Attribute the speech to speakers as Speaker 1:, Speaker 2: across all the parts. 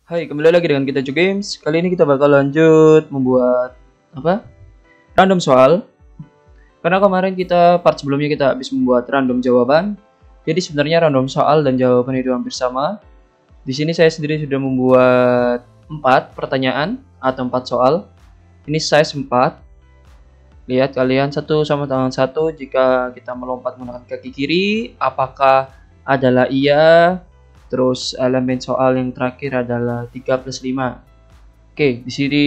Speaker 1: Hai, kembali lagi dengan kita Ju Games. Kali ini kita bakal lanjut membuat random soal. Karena kemarin part sebelumnya kita habis membuat random jawaban. Jadi sebenarnya random soal dan jawaban itu hampir sama. Di sini saya sendiri sudah membuat 4 pertanyaan atau 4 soal. Ini size 4. Lihat kalian satu sama tangan satu. Jika kita melompat menggunakan kaki kiri, apakah adalah iya? Terus elemen soal yang terakhir adalah 3 plus 5. Oke, di sini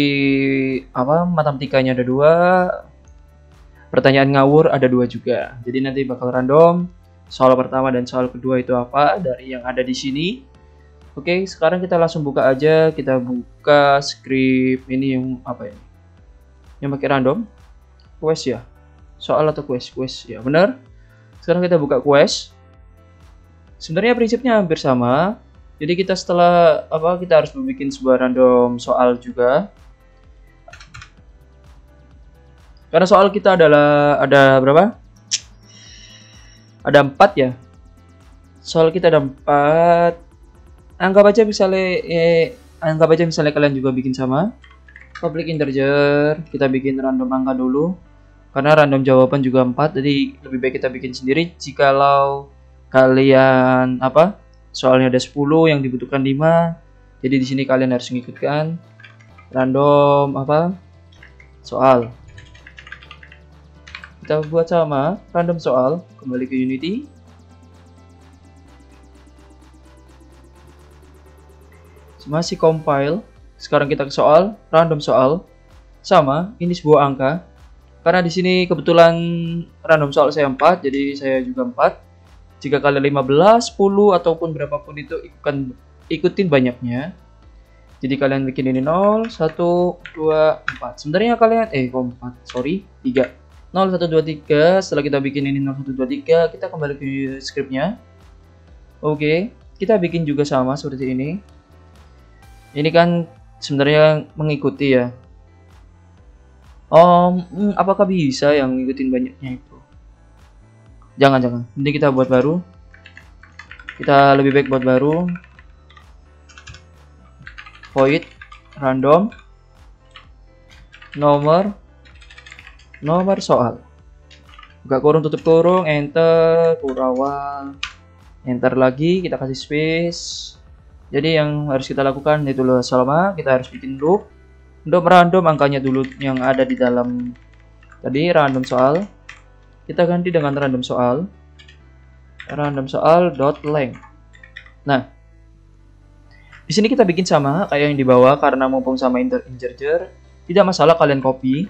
Speaker 1: matematikanya ada 2. Pertanyaan ngawur ada 2 juga. Jadi nanti bakal random. Soal pertama dan soal kedua itu apa dari yang ada di sini. Oke, sekarang kita langsung buka aja. Kita buka script ini yang apa ya? Yang pakai random. Quest ya? Soal atau quest? Quest ya, benar. Sekarang kita buka quest. Sebenarnya prinsipnya hampir sama. Jadi kita kita harus membuat sebuah random soal juga. Karena soal kita ada berapa? Ada 4 ya. Soal kita ada 4. Anggap aja misalnya kalian juga bikin sama. Public integer, kita bikin random angka dulu. Karena random jawaban juga 4, jadi lebih baik kita bikin sendiri. Jikalau kalian soalnya ada 10 yang dibutuhkan 5, jadi di sini kalian harus mengikutkan random soal. Kita buat sama random soal, kembali ke Unity. Masih compile. Sekarang kita ke soal, random soal. Sama, ini sebuah angka. Karena di sini kebetulan random soal saya 4, jadi saya juga 4. Jika kalian 15, 10 ataupun berapapun itu ikutin banyaknya. Jadi kalian bikin ini 0, 1, 2, 4. Sebenarnya kalian 3. 0, 1, 2, 3. Setelah kita bikin ini 0, 1, 2, 3, kita kembali ke scriptnya. Oke, kita bikin juga sama seperti ini. Ini kan sebenarnya mengikuti ya. Apakah bisa yang ngikutin banyaknya itu? Jangan. Nanti kita buat baru. Kita lebih baik buat baru. Void random nomor soal. Buka kurung, tutup kurung, enter, awal, enter lagi, kita kasih space. Jadi yang harus kita lakukan itu selama kita harus bikin loop untuk merandom angkanya dulu yang ada di dalam tadi random soal. Kita ganti dengan random soal dot length. Nah, di sini kita bikin sama kayak yang di bawah karena mumpung sama integer, tidak masalah kalian copy.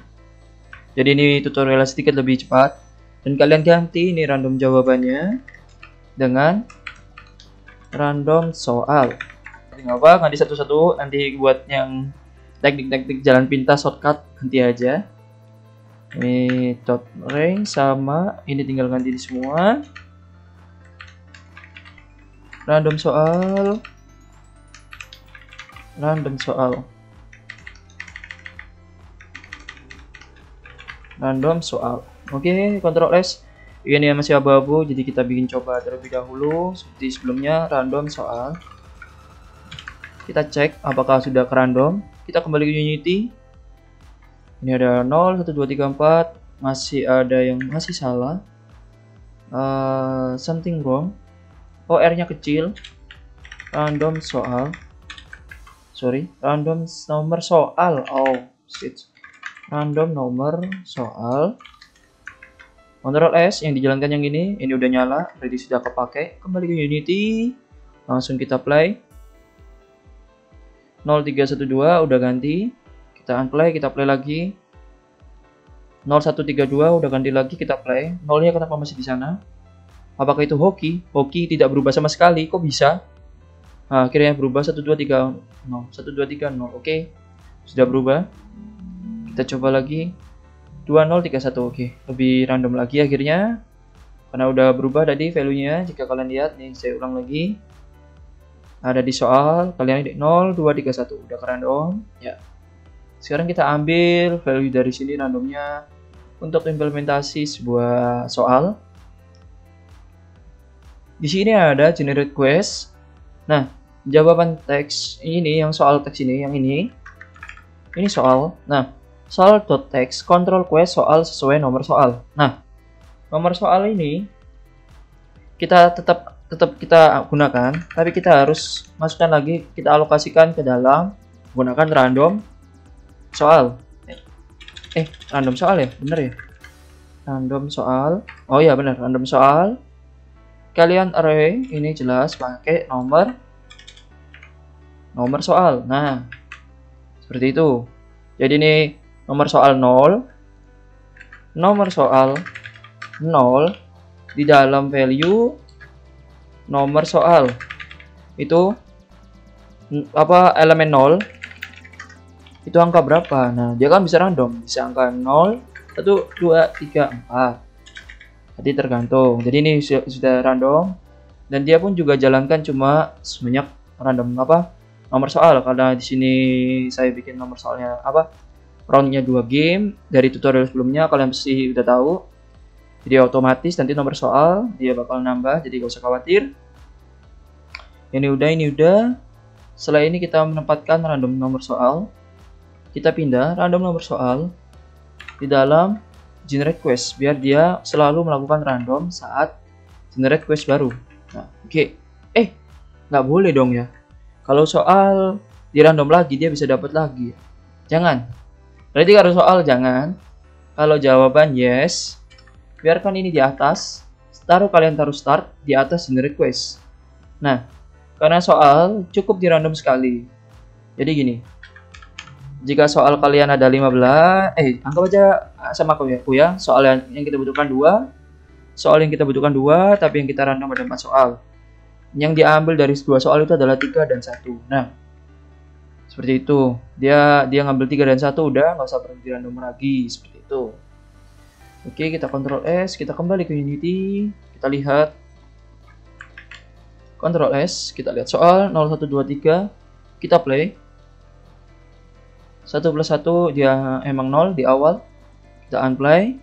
Speaker 1: Jadi ini tutorialnya sedikit lebih cepat dan kalian ganti ini random jawabannya dengan random soal. Ganti satu-satu, nanti buat yang teknik-teknik jalan pintas shortcut ganti aja. Ini dot range sama ini tinggal ganti di semua. Random soal Oke, Ctrl S. Ini masih abu-abu, jadi kita bikin coba terlebih dahulu seperti sebelumnya. Random soal, kita cek apakah sudah ke random. Kita kembali ke Unity. Ini ada 0, 1, 2, 3, 4. Masih ada yang masih salah. Something wrong. R-nya kecil. Random nomor soal. Random nomor soal. Ctrl S yang dijalankan yang ini udah nyala, berarti sudah kepake. Kembali ke Unity. Langsung kita play. 0312 udah ganti. Kita unplay, kita play lagi. 0132 udah ganti lagi, kita play. Nolnya kenapa masih di sana? Apakah itu hoki? Hoki tidak berubah sama sekali, kok bisa? Nah, akhirnya berubah 1230. 1230. Oke. Sudah berubah. Kita coba lagi. 2031. Oke, lebih random lagi akhirnya. Karena udah berubah tadi value-nya. Jika kalian lihat nih, saya ulang lagi. Ada di soal, kalian ini 0231 udah ke random ya. Sekarang kita ambil value dari sini randomnya untuk implementasi sebuah soal. Di sini ada generate quest. Nah, jawaban teks ini, yang soal teks ini, yang ini soal. Nah, soal dot text control quest soal sesuai nomor soal. Nah, nomor soal ini kita tetap kita gunakan, tapi kita harus masukkan lagi, kita alokasikan ke dalam menggunakan random soal. Random soal ya, bener ya? Random soal. Oh ya bener, random soal. Kalian array ini jelas pakai nomor soal. Nah, seperti itu. Jadi ini nomor soal 0, nomor soal 0 di dalam value nomor soal itu apa, elemen 0 itu angka berapa. Nah, dia kan bisa random, bisa angka 0, 1, 2, 3, 4. Jadi tergantung. Jadi ini sudah random, dan dia pun juga jalankan cuma sebanyak random apa, nomor soal. Karena di sini saya bikin nomor soalnya apa, roundnya 2 game. Dari tutorial sebelumnya kalian pasti udah tahu. Jadi otomatis nanti nomor soal dia bakal nambah, jadi gak usah khawatir. Ini udah. Setelah ini kita menempatkan random nomor soal. Kita pindah random nomor soal di dalam generate quest, biar dia selalu melakukan random saat generate quest baru. Nah, oke. Nggak boleh dong ya. Kalau soal di random lagi, dia bisa dapat lagi. Jangan. Berarti kalau soal jangan. Kalau jawaban yes, biarkan ini di atas. Kalian taruh start di atas generate quest. Nah, karena soal cukup di random sekali. Jadi gini. Jika soal kalian ada 15, anggap aja sama aku ya. Soal yang kita butuhkan 2. Soal yang kita butuhkan 2, tapi yang kita random ada 4 soal. Yang diambil dari 2 soal itu adalah 3 dan 1. Nah, seperti itu. Dia ngambil 3 dan 1, udah nggak usah berhenti random lagi, seperti itu. Oke, kita Ctrl S, kita kembali ke Unity, kita lihat Ctrl S, kita lihat soal 0, 1, 2, 3, kita play. 1 plus 1 dia emang 0 di awal, kita unplay.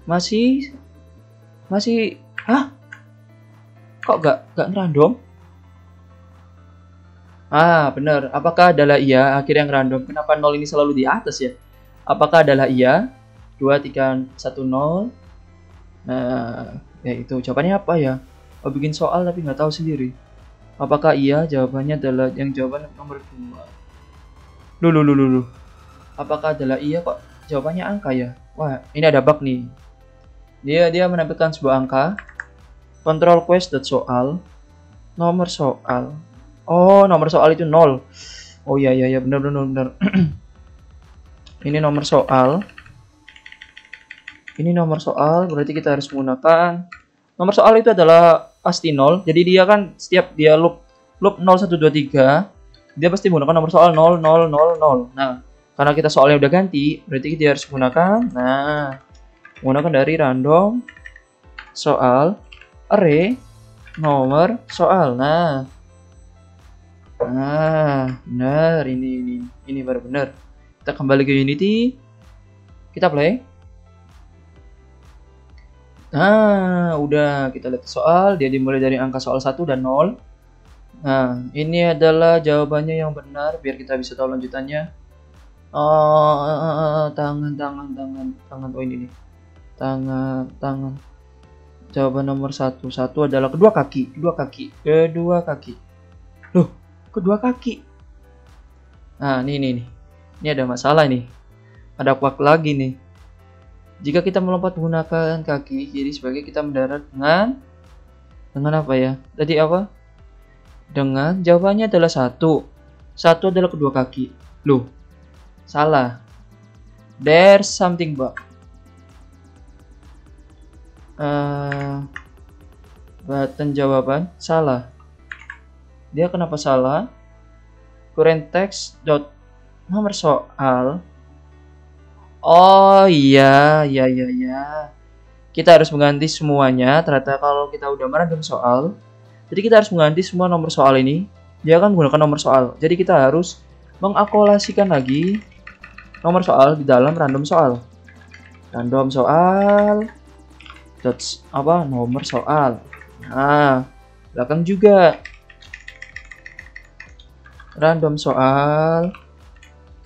Speaker 1: Masih kok gak random? Bener, apakah adalah iya akhirnya yang random? Kenapa 0 ini selalu di atas ya? Apakah adalah iya? 2, 3, 1, 0. Nah, ya itu jawabannya apa ya? Bikin soal tapi nggak tahu sendiri. Apakah iya? Jawabannya adalah yang jawaban nomor 2. Loh. Apakah adalah iya kok jawabannya angka ya? Wah, ini ada bug nih. Dia menampilkan sebuah angka. Control quest soal, nomor soal. Oh, nomor soal itu 0. Oh iya benar. Ini nomor soal. Ini nomor soal, berarti kita harus menggunakan nomor soal itu adalah pasti 0. Jadi dia kan setiap dia loop 0, 1, 2, 3, dia pasti menggunakan nomor soal 0, 0, 0, 0. Nah, karena kita soalnya udah ganti, berarti kita harus menggunakan dari random soal array nomor soal. Nah, benar, ini baru benar. Kita kembali ke Unity, kita play. Udah, kita lihat soal, dia dimulai dari angka soal 1 dan 0. Nah, ini adalah jawabannya yang benar, biar kita bisa tahu lanjutannya. Tangan. Oh ini nih. Tangan. Jawaban nomor 1 adalah kedua kaki. Loh, kedua kaki. Nah, ini ada masalah nih. Ada bug lagi nih. Jika kita melompat menggunakan kaki kiri sebagai kita mendarat dengan apa ya? Tadi apa? Dengan jawabannya adalah 1. 1 adalah kedua kaki. Loh, salah. There's something bug. Button jawaban salah. Dia kenapa salah? Current text dot nomor soal. Oh iya. Kita harus mengganti semuanya. Ternyata kalau kita udah merandom soal, jadi kita harus mengganti semua nomor soal ini. Dia akan menggunakan nomor soal. Jadi kita harus mengakulasikan lagi nomor soal di dalam random soal. Random soal dot nomor soal. Nah, belakang juga. Random soal,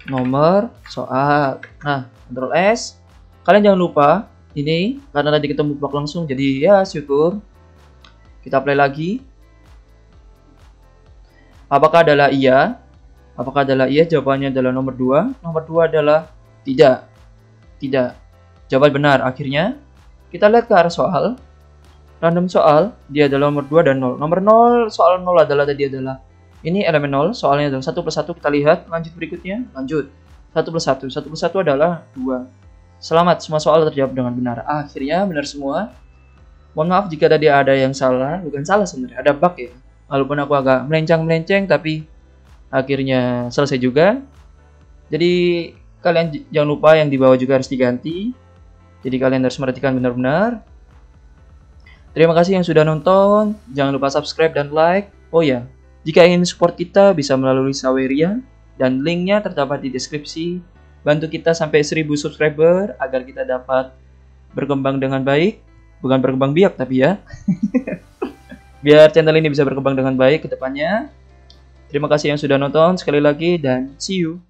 Speaker 1: nomor soal. Nah, Ctrl S. Kalian jangan lupa ini karena tadi ketemu bug langsung, jadi ya syukur. Kita play lagi. Apakah adalah iya? Apakah adalah iya? Jawabannya adalah nomor 2. Nomor 2 adalah tidak. Tidak. Jawaban benar. Akhirnya kita lihat ke arah soal. Random soal, dia adalah nomor 2 dan 0. Nomor 0, soal 0 adalah tadi adalah ini elemen 0, soalnya adalah 1 plus 1. Kita lihat, lanjut berikutnya. Lanjut. 1 plus 1. 1 plus 1 adalah 2. Selamat, semua soal terjawab dengan benar. Akhirnya benar semua. Mohon maaf jika tadi ada yang salah. Bukan salah sebenarnya, ada bug ya. Walaupun aku agak melenceng-melenceng, tapi akhirnya selesai juga. Jadi kalian jangan lupa yang di bawah juga harus diganti. Jadi kalian harus merhatikan benar-benar. Terima kasih yang sudah nonton. Jangan lupa subscribe dan like. Oh ya, jika ingin support kita bisa melalui Saweria dan linknya terdapat di deskripsi. Bantu kita sampai 1000 subscriber agar kita dapat berkembang dengan baik. Bukan berkembang biak tapi ya. Biar channel ini bisa berkembang dengan baik ke depannya. Terima kasih yang sudah nonton sekali lagi dan see you.